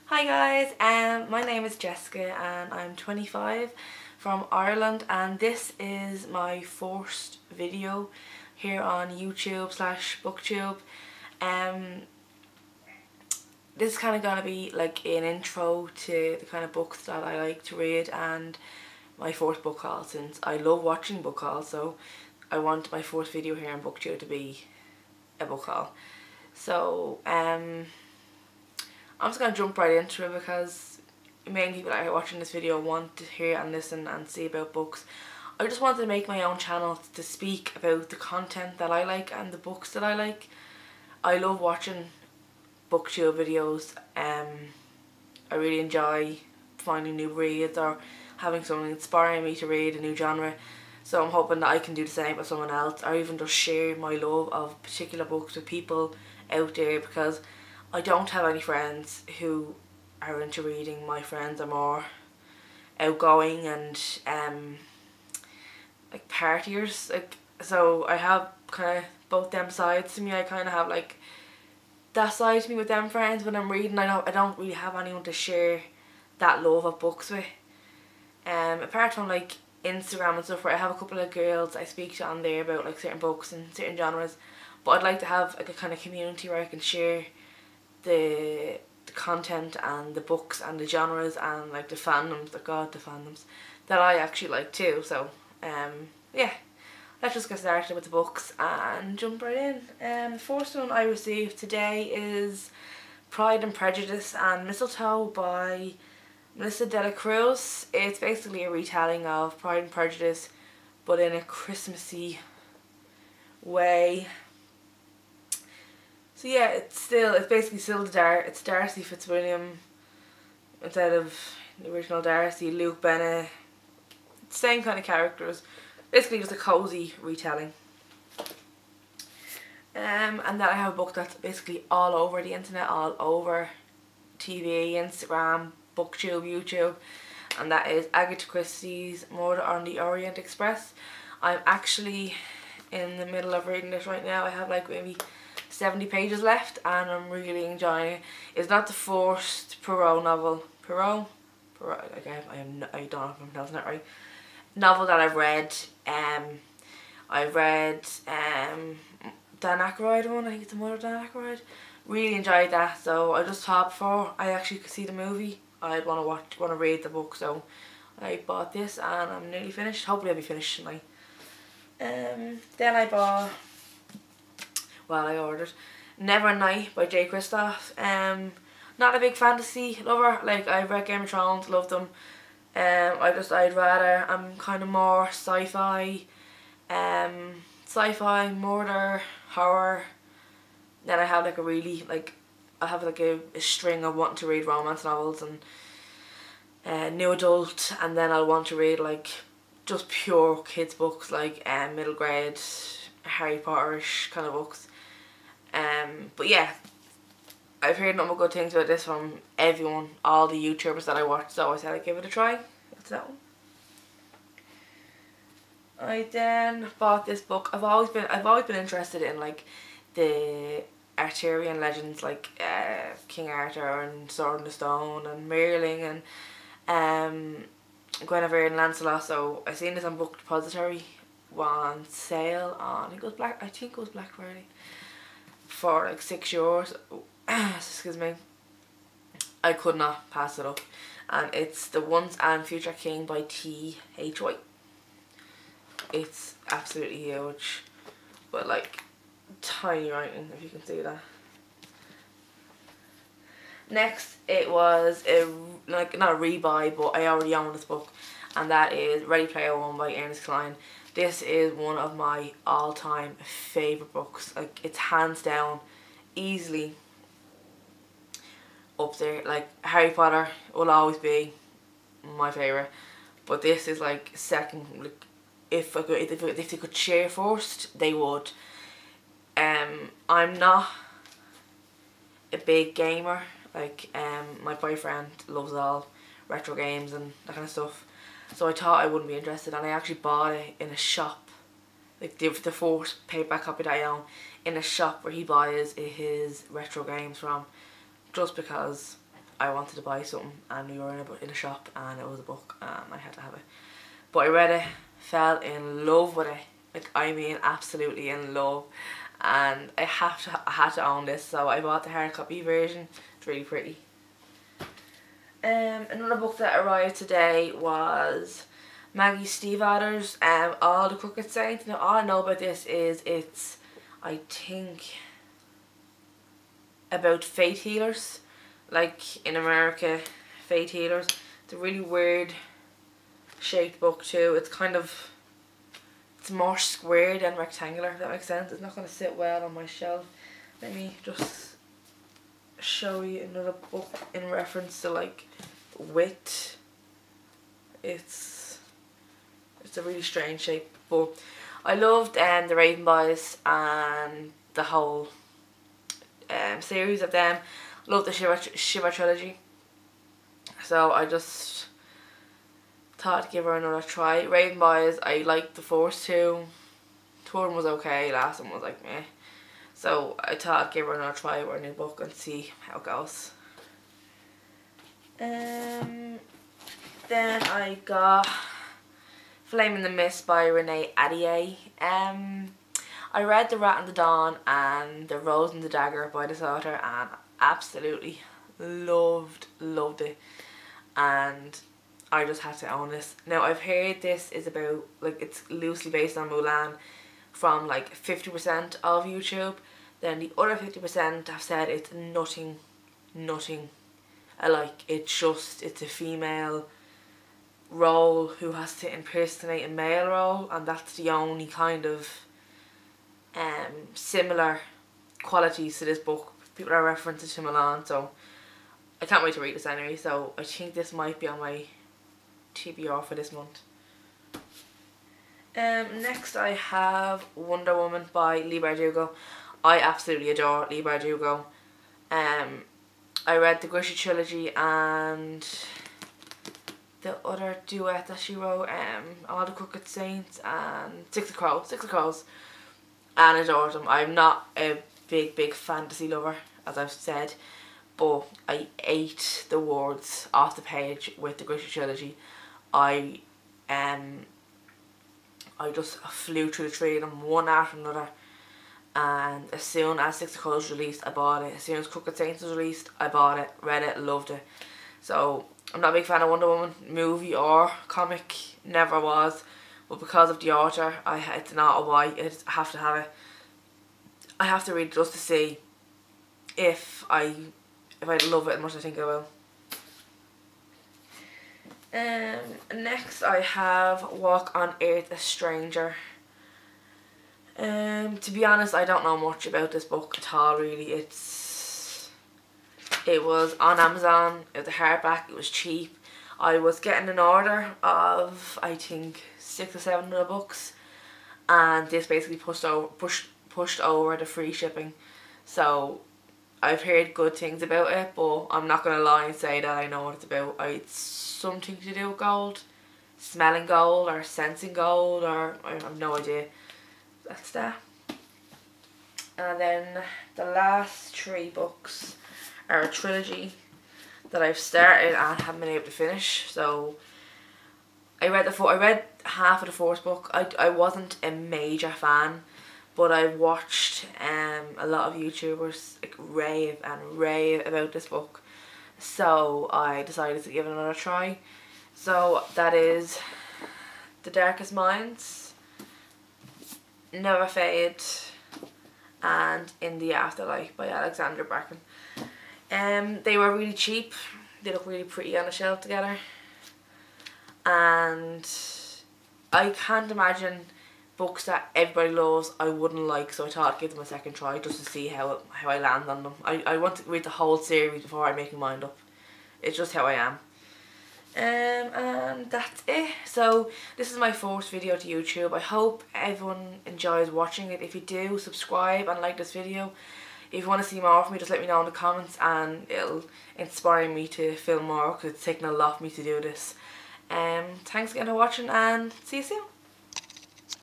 Hi guys, my name is Jessica and I'm 25 from Ireland, and this is my first video here on YouTube/Booktube. This is kind of going to be like an intro to the kind of books that I like to read and my first book haul, since I love watching book hauls, so I want my first video here on Booktube to be a book haul. So I'm just going to jump right into it because many people that are watching this video want to hear and listen and see about books. I just wanted to make my own channel to speak about the content that I like and the books that I like. I love watching Booktube videos. I really enjoy finding new reads or having someone inspiring me to read a new genre. So I'm hoping that I can do the same with someone else, or even just share my love of particular books with people out there, because I don't have any friends who are into reading. My friends are more outgoing and like partiers, so I have kind of both them sides to me. I kind of have like that side to me with them friends. When I'm reading, I don't really have anyone to share that love of books with. Apart from like Instagram and stuff, where I have a couple of girls I speak to on there about like certain books and certain genres, but I'd like to have like a kind of community where I can share the content and the books and the genres and like the fandoms, the fandoms that I actually like too. So yeah, let's just get started with the books and jump right in. The first one I received today is Pride and Prejudice and Mistletoe by Melissa de la Cruz. It's basically a retelling of Pride and Prejudice, but in a Christmassy way. So yeah, it's basically still it's Darcy Fitzwilliam instead of the original Darcy, Luke Bennett. Same kind of characters. Basically just a cozy retelling. And then I have a book that's basically all over the internet, all over TV, Instagram, Booktube, YouTube, and that is Agatha Christie's Murder on the Orient Express. I'm actually in the middle of reading this right now. I have like maybe 70 pages left and I'm really enjoying it. It's not the first Poirot novel. Poirot? Okay, I don't know if I'm pronouncing it right. Novel that I've read. I've read Dan Aykroyd one, I think it's The Mother of Dan Aykroyd. Really enjoyed that, so I just thought before I actually could see the movie, I'd want to read the book, so I bought this and I'm nearly finished. Hopefully I'll be finished tonight. Then I bought, well, I ordered Never Night by J. Kristoff. Not a big fantasy lover. Like, I've read Game of Thrones, loved them. I'm kind of more sci-fi, murder, horror. Then I have like I have like a string of wanting to read romance novels and new adult, and then I'll want to read like just pure kids books, like middle grade Harry Potter-ish kind of books. But yeah, I've heard nothing but good things about this from everyone, all the YouTubers that I watch, so I said I'd give it a try. That's that one. I then bought this book. I've always been interested in like the Arthurian legends, like King Arthur and Sword in the Stone and Merlin and Guinevere and Lancelot. So I seen this on Book Depository on sale on, I think it was Black Friday, for like €6. Excuse me. I could not pass it up, and it's The Once and Future King by T.H. White. It's absolutely huge, but like tiny writing, if you can see that. Next, it was not a rebuy, but I already own this book, and that is Ready Player One by Ernest Cline. This is one of my all-time favourite books. Like, it's hands down, easily up there. Like, Harry Potter will always be my favourite, but this is like second. Like, if they could share first, they would. I'm not a big gamer. Like, my boyfriend loves all retro games and that kind of stuff, so I thought I wouldn't be interested, and I actually bought it in a shop, like the first paperback copy that I own, in a shop where he buys his retro games from, just because I wanted to buy something and we were in a shop and it was a book and I had to have it. But I read it, fell in love with it, like I mean absolutely in love, and I had to own this, so I bought the hard copy version. It's really pretty. Another book that arrived today was Maggie Stiefvater's All the Crooked Saints. Now all I know about this is it's, I think, about faith healers, like in America, faith healers. It's a really weird shaped book too. It's kind of, it's more square than rectangular, if that makes sense. It's not going to sit well on my shelf. Let me just show you another book in reference to like width. It's a really strange shape, but I loved the Raven Boys and the whole series of them. Loved the Shiva trilogy, so I just thought to give her another try. Raven Boys, I liked the first two. Third one was okay, last one was like meh. So I thought I'd give her another try with her new book and see how it goes. Then I got Flame in the Mist by Renee Ahdieh. I read The Rat and the Dawn and The Rose and the Dagger by this author and absolutely loved it, and I just had to own this. Now I've heard this is about, like, it's loosely based on Mulan from like 50% of YouTube, then the other 50% have said it's nothing alike. It's a female role who has to impersonate a male role, and that's the only kind of similar qualities to this book. People are referencing to Mulan, so I can't wait to read this anyway. So I think this might be on my TBR for this month. Next I have Wonder Woman by Leigh Bardugo. I absolutely adore Leigh Bardugo. I read the Grishy trilogy and the other duet that she wrote, All the Crooked Saints and Six of Crows, and adored them. I'm not a big fantasy lover, as I've said, but I ate the words off the page with the Grishy trilogy. I just flew through the three of them one after another, and as soon as Six of Crows was released, I bought it. As soon as Crooked Saints was released, I bought it, read it, loved it. So I'm not a big fan of Wonder Woman, movie or comic, never was, but because of the author, it's an auto buy. I have to have it. I have to read it just to see if I love it as much as I think I will. Next I have Walk on Earth, a Stranger. To be honest, I don't know much about this book at all really. It was on Amazon, it was a hardback, it was cheap. I was getting an order of I think 6 or 7 other books, and this basically pushed over the free shipping. So I've heard good things about it, but I'm not going to lie and say that I know what it's about. It's something to do with gold, smelling gold or sensing gold, or I have no idea. That's that. And then the last 3 books are a trilogy that I've started and haven't been able to finish. So I read half of the first book. I wasn't a major fan, but I watched a lot of YouTubers like rave about this book, so I decided to give it another try. So that is The Darkest Minds, Never Fade, and In the Afterlife by Alexandra Bracken. They were really cheap. They look really pretty on a shelf together, and I can't imagine books that everybody loves I wouldn't like, so I thought I'd give them a second try just to see how I land on them. I want to read the whole series before I make my mind up. It's just how I am. And that's it. So this is my first video to YouTube. I hope everyone enjoys watching it. If you do, subscribe and like this video. If you want to see more of me, just let me know in the comments and it'll inspire me to film more, because it's taken a lot for me to do this. Thanks again for watching and see you soon.